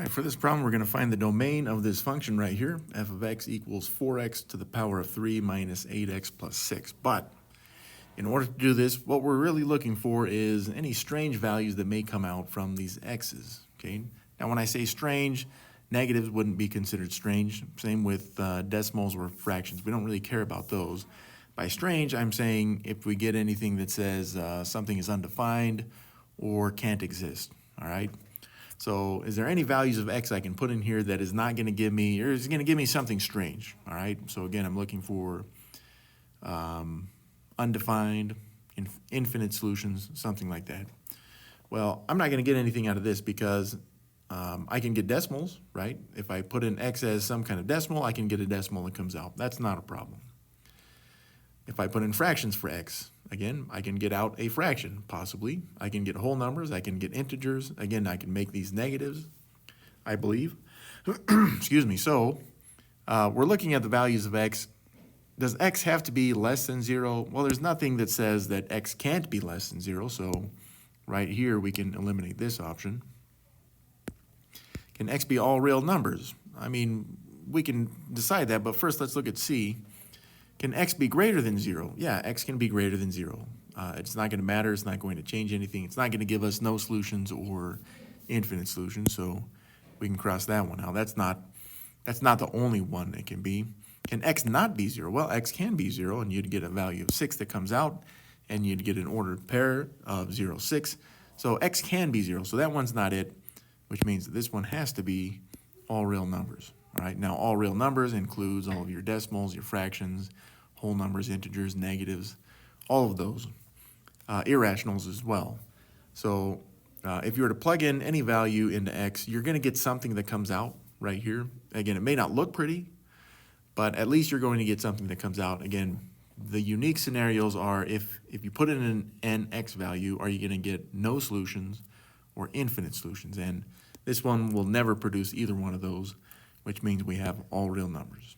right, for this problem, we're going to find the domain of this function right here, f of x equals 4x to the power of 3 minus 8x plus 6. But in order to do this, what we're really looking for is any strange values that may come out from these x's, okay? Now, when I say strange, negatives wouldn't be considered strange. Same with decimals or fractions. We don't really care about those. By strange, I'm saying if we get anything that says something is undefined or can't exist, all right? So is there any values of x I can put in here that is not going to give me, or is going to give me something strange, all right? So again, I'm looking for undefined, infinite solutions, something like that. Well, I'm not going to get anything out of this because I can get decimals, right? If I put in x as some kind of decimal, I can get a decimal that comes out. That's not a problem. If I put in fractions for x, again, I can get out a fraction, possibly. I can get whole numbers, I can get integers. Again, I can make these negatives, I believe. Excuse me. So we're looking at the values of x. Does x have to be less than 0? Well, there's nothing that says that x can't be less than 0, so right here we can eliminate this option. Can x be all real numbers? I mean, we can decide that, but first let's look at C. Can x be greater than 0? Yeah, x can be greater than 0. It's not going to matter. It's not going to change anything. It's not going to give us no solutions or infinite solutions, so we can cross that one out. That's not the only one it can be. Can x not be 0? Well, x can be 0, and you'd get a value of 6 that comes out, and you'd get an ordered pair of 0, 6. So x can be 0, so that one's not it, which means that this one has to be all real numbers. All right, now all real numbers includes all of your decimals, your fractions, whole numbers, integers, negatives, all of those, irrationals as well. So if you were to plug in any value into x, you're going to get something that comes out right here. Again, it may not look pretty, but at least you're going to get something that comes out. Again, the unique scenarios are if you put in an x value, are you going to get no solutions or infinite solutions? And this one will never produce either one of those, which means we have all real numbers.